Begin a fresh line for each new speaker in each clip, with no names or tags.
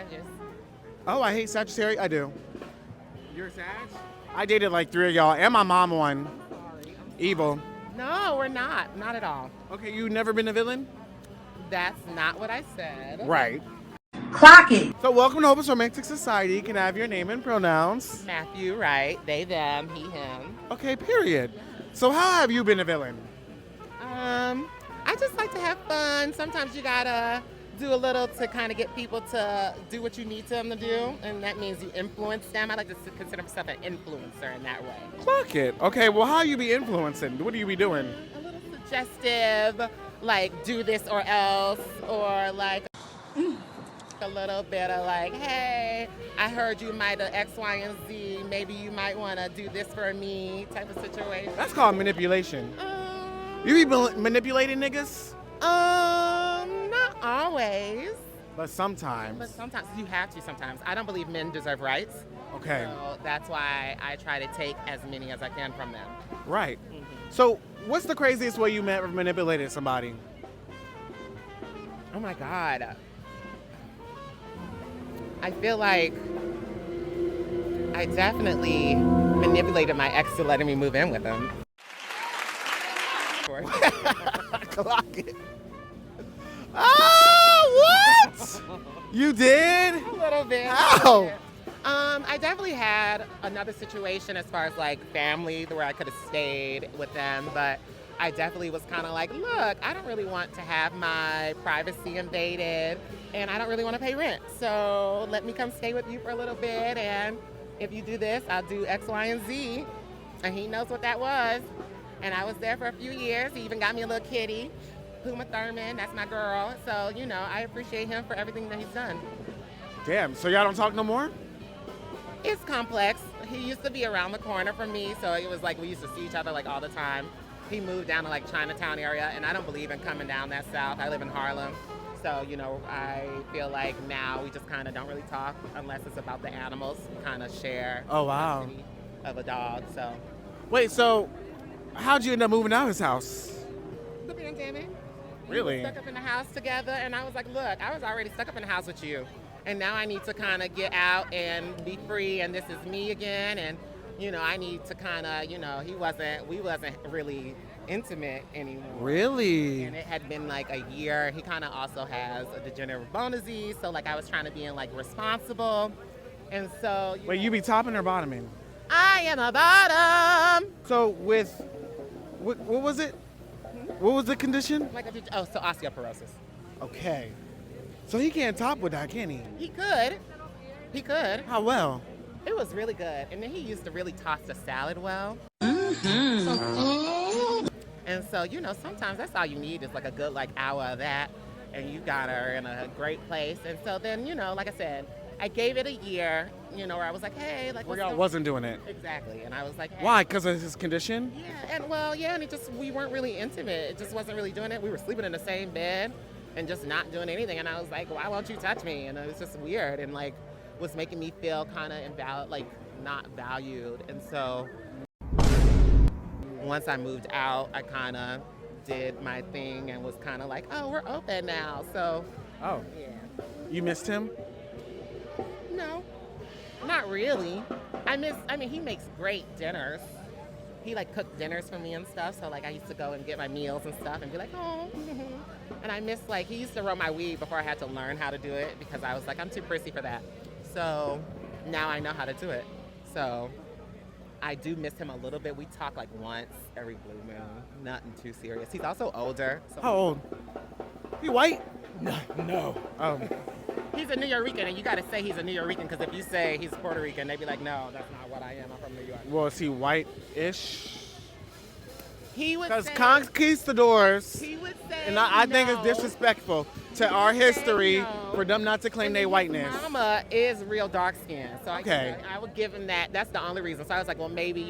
Sagittarius.
Oh, I hate Sagittarius. I do.
You're a Sag?
I dated like 3 of y'all, and my mom one.
Sorry.
Evil.
No, we're not. Not at all.
Okay, you never been a villain?
That's not what I said.
Right.
Clock it.
So welcome to Hopeless Romantic Society. Can I have your name and pronouns?
Matthew, right? They, them, he, him.
Okay, period. So how have you been a villain?
I just like to have fun. Sometimes you gotta do a little to kind of get people to do what you need them to do, and that means you influence them. I like to consider myself an influencer in that way.
Clock it. Okay, well, how you be influencing? What do you be doing?
A little suggestive, like do this or else, or like a little bit of like, hey, I heard you might have X, Y, and Z. Maybe you might want to do this for me, type of situation.
That's called manipulation. You be manipulating niggas?
Not always.
But sometimes.
But sometimes you have to. Sometimes I don't believe men deserve rights.
Okay.
So that's why I try to take as many as I can from them.
Right. So what's the craziest way you manipulated somebody?
Oh my God. I feel like I definitely manipulated my ex to letting me move in with him.
Clock it. Oh, what? You did?
A little bit.
How?
I definitely had another situation as far as like family where I could have stayed with them, but I definitely was kind of like, look, I don't really want to have my privacy invaded, and I don't really want to pay rent. So let me come stay with you for a little bit, and if you do this, I'll do X, Y, and Z. And he knows what that was. And I was there for a few years. He even got me a little kitty, Puma Thurman. That's my girl. So, you know, I appreciate him for everything that he's done.
Damn, so y'all don't talk no more?
It's complex. He used to be around the corner from me, so it was like we used to see each other like all the time. He moved down to like Chinatown area, and I don't believe in coming down that south. I live in Harlem. So, you know, I feel like now we just kind of don't really talk unless it's about the animals. We kind of share
Oh, wow.
custody of a dog, so.
Wait, so how'd you end up moving out of his house?
The pandemic.
Really?
We were stuck up in the house together, and I was like, look, I was already stuck up in the house with you, and now I need to kind of get out and be free, and this is me again, and, you know, I need to kind of, you know, we wasn't really intimate anymore.
Really?
And it had been like a year. He kind of also has a degenerative bone disease, so like I was trying to be like responsible, and so.
Wait, you be topping or bottoming?
I am a bottom.
So what was it? What was the condition?
So osteoporosis.
Okay. So he can't top with that, can he?
He could.
How well?
It was really good. And then he used to really toss the salad well. And so, you know, sometimes that's all you need is like a good like hour of that, and you got her in a great place. And so then, you know, like I said, I gave it a year, you know, where I was like, hey, like,
Well, y'all wasn't doing it.
Exactly. And I was like, hey.
Why? Because of his condition?
Yeah, and we weren't really intimate. It just wasn't really doing it. We were sleeping in the same bed and just not doing anything. And I was like, why won't you touch me? And it was just weird and like was making me feel kind of not valued. And so once I moved out, I kind of did my thing and was kind of like, oh, we're open now. So,
Oh.
yeah.
You missed him?
No, not really. He makes great dinners. He like cooked dinners for me and stuff. So like I used to go and get my meals and stuff and be like, oh. And I miss he used to roll my weed before I had to learn how to do it because I was like, I'm too prissy for that. So now I know how to do it. So I do miss him a little bit. We talk like once every blue moon. Nothing too serious. He's also older. So
How old? He white?
No.
Oh.
He's a New Yorker, and you got to say he's a New Yorker because if you say he's Puerto Rican, they'd be like, no, that's not what I am. I'm from New York.
Well, is he white-ish?
He would
Because
say,
conquistadors,
he would say
and I think it's
no.
disrespectful to
He
our
would say
history
no.
for them not to claim
And
their
his
whiteness.
Mama is real dark skinned, so
Okay.
I would give him that. That's the only reason. So I was like, well, maybe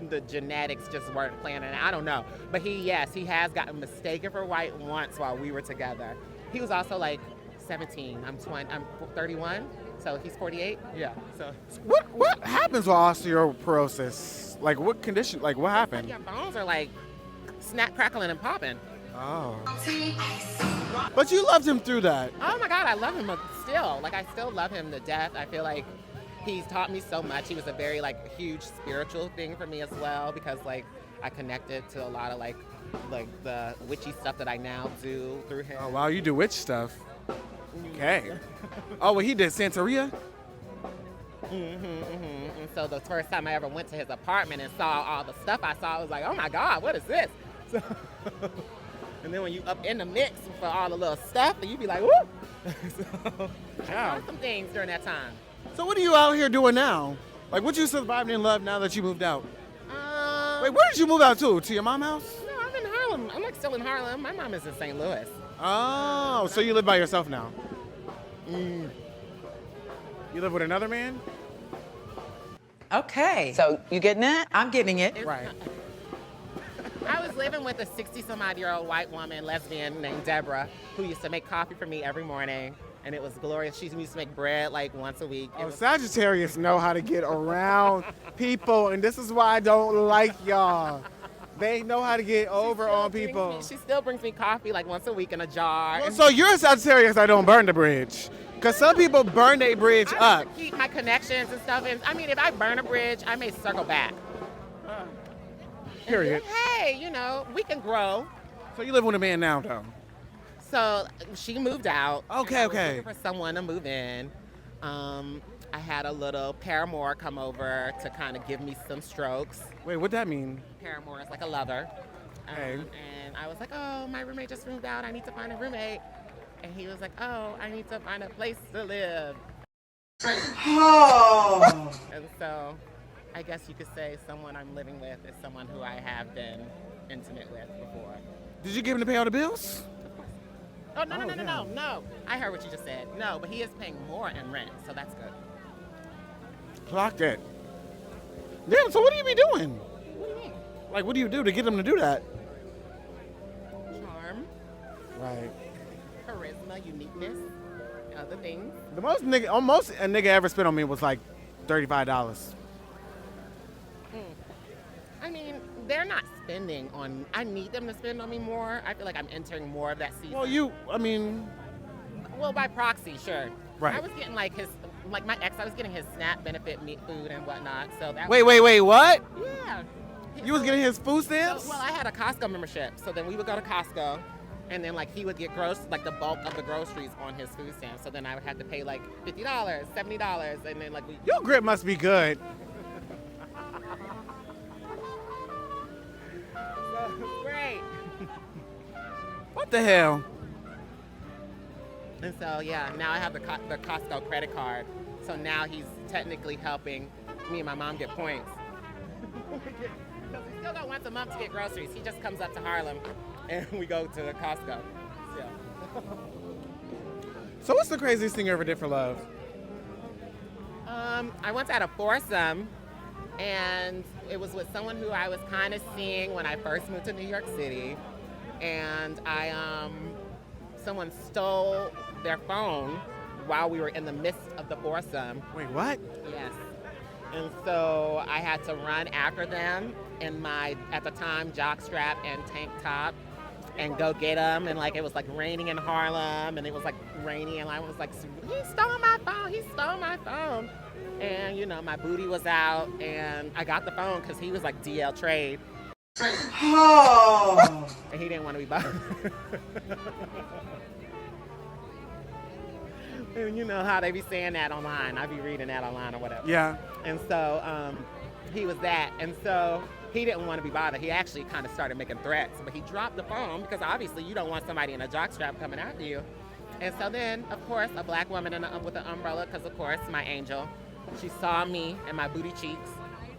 the genetics just weren't playing it. I don't know, but he has gotten mistaken for white once while we were together. He was also like 17. I'm 31, so he's 48. Yeah. So
What happens with osteoporosis? Like what condition? Like what happened?
your bones are like snap, crackling, and popping.
Oh. But you loved him through that.
Oh my God, I love him I still love him to death. I feel like he's taught me so much. He was a very like huge spiritual thing for me as well, because like I connected to a lot of like the witchy stuff that I now do through him.
Oh wow, you do witch stuff. Okay. Oh well, he did Santeria.
And so the first time I ever went to his apartment and saw all the stuff I saw, I was like, oh my God, what is this? So, and then when you up in the mix for all the little stuff, and you be like, woo! So I saw some things during that time.
So what are you out here doing now? Like, what you surviving in love now that you moved out? Wait, where did you move out to? To your mom's house?
No, I'm in Harlem. I'm like still in Harlem. My mom is in St. Louis.
Oh, so you live by yourself now? You live with another man?
Okay. So you getting it? I'm getting it.
Right.
I was living with a 60-some-odd-year-old white woman, lesbian, named Deborah, who used to make coffee for me every morning, and it was glorious. She used to make bread like once a week.
Oh, Sagittarius know how to get around people, and this is why I don't like y'all. They know how to get over on people.
She still brings me coffee like once a week in a jar.
Well, so you're a Sagittarius that don't burn the bridge. Because some people burn their bridge
I
up.
like to keep my connections and stuff. And I mean, if I burn a bridge, I may circle back.
Period.
Hey, you know, we can grow.
So you live with a man now, though?
So she moved out.
Okay,
and I was
okay.
looking for someone to move in. I had a little paramour come over to kind of give me some strokes.
Wait, what'd that mean?
Paramour is like a lover.
Okay.
And I was like, oh, my roommate just moved out. I need to find a roommate. And he was like, oh, I need to find a place to live.
Oh.
And so I guess you could say someone I'm living with is someone who I have been intimate with before.
Did you give him to pay all the bills?
Oh, no, no,
Oh,
no, no,
yeah.
no. I heard what you just said. No, but he is paying more in rent, so that's good.
Clock it. Damn, so what do you be doing?
What do you mean?
Like, what do you do to get him to do that?
Charm,
Right.
charisma, uniqueness, other things.
The most a nigga ever spent on me was like $35.
I mean, they're not spending on, I need them to spend on me more. I feel like I'm entering more of that season.
Well,
Well, by proxy, sure.
Right.
I was getting like my ex, I was getting his SNAP benefit meat food and whatnot. So that
wait, what?
Yeah.
You was getting his food stamps?
Well, I had a Costco membership, so then we would go to Costco, and then like he would get the bulk of the groceries on his food stamps. So then I would have to pay like $50, $70, and then like we.
Your grip must be good.
So, great.
What the hell?
And so yeah, now I have the Costco credit card. So now he's technically helping me and my mom get points. Because we still go once a month to get groceries. He just comes up to Harlem, and we go to Costco. So.
So what's the craziest thing you ever did for love?
I once had a foursome, and it was with someone who I was kind of seeing when I first moved to New York City, and someone stole their phone while we were in the midst of the foursome.
Wait, what?
Yes. And so I had to run after them in my, at the time, jockstrap and tank top and go get them. And like, it was like raining in Harlem, and it was like rainy, and I was like, he stole my phone. And you know, my booty was out, and I got the phone because he was like DL trade.
Oh.
And he didn't want to be bothered. And you know how they be saying that online. I be reading that online or whatever.
Yeah.
And so he was that. And so he didn't want to be bothered. He actually kind of started making threats. But he dropped the phone because obviously you don't want somebody in a jockstrap coming after you. And so then, of course, a black woman with an umbrella, because of course, my angel, she saw me and my booty cheeks.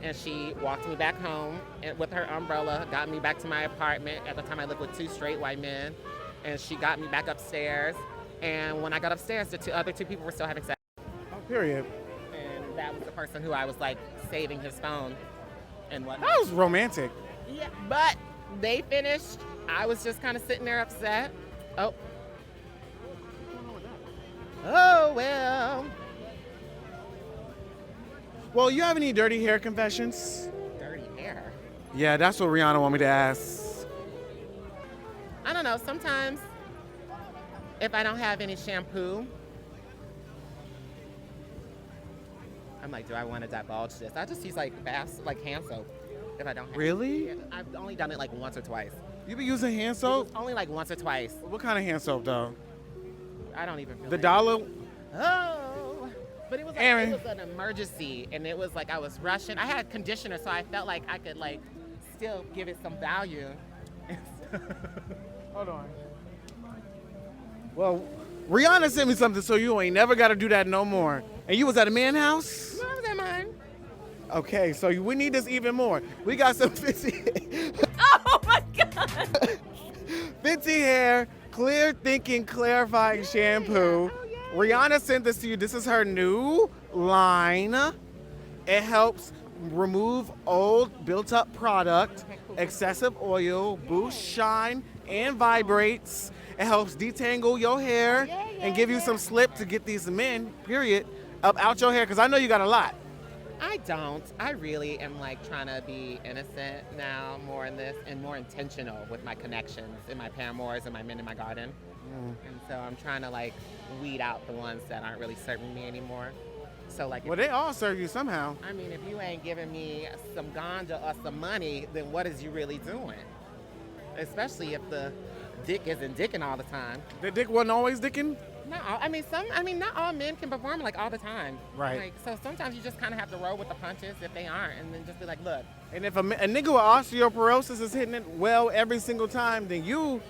And she walked me back home with her umbrella, got me back to my apartment. At the time, I lived with two straight white men. And she got me back upstairs. And when I got upstairs, the other two people were still having sex.
Oh, period.
And that was the person who I was like saving his phone and whatnot.
That was romantic.
Yeah, but they finished. I was just kind of sitting there upset. Oh. Oh, well.
Well, you have any dirty hair confessions?
Dirty hair.
Yeah, that's what Rihanna want me to ask.
I don't know. Sometimes if I don't have any shampoo, I'm like, do I want to divulge this? I just use like hand soap if I don't have
Really?
Yeah, I've only done it like once or twice.
You be using hand soap?
Only like once or twice.
What kind of hand soap though?
I don't even feel
The
like
dollar?
Oh, but it was like,
Aaron.
it was an emergency, and it was like I was rushing. I had conditioner, so I felt like I could like still give it some value.
Hold on. Well, Rihanna sent me something, so you ain't never got to do that no more. And you was at a man house?
No, I was at mine.
Okay, so we need this even more. We got some Fenty,
Oh my God.
Fenty hair, clear thinking, clarifying shampoo.
Oh, yeah.
Rihanna sent this to you. This is her new line. It helps remove old built-up product, excessive oil, boosts shine, and vibrates. It helps detangle your hair and give you some slip to get these men, period, up out your hair. Because I know you got a lot.
I don't. I really am like trying to be innocent now more in this and more intentional with my connections and my paramours and my men in my garden. And so I'm trying to like weed out the ones that aren't really serving me anymore. So like,
Well, they all serve you somehow.
I mean, if you ain't giving me some ganja or some money, then what is you really doing? Especially if the dick isn't dicking all the time.
The dick wasn't always dicking?
No, I mean, not all men can perform like all the time.
Right.
Like, so sometimes you just kind of have to roll with the punches if they aren't, and then just be like, look.
And if a nigga with osteoporosis is hitting it well every single time, then you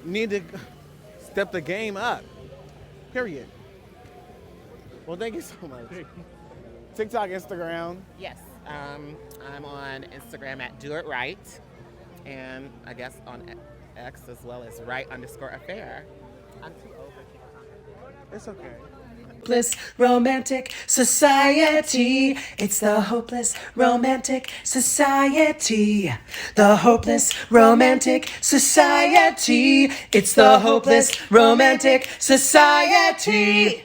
need to step the game up. Period. Well, thank you so much. TikTok, Instagram.
Yes, I'm on Instagram at Do It Right, and I guess on X as well as right_affair. I'm too over.
It's okay.
Hopeless Romantic Society. It's the Hopeless Romantic Society. The Hopeless Romantic Society. It's the Hopeless Romantic Society.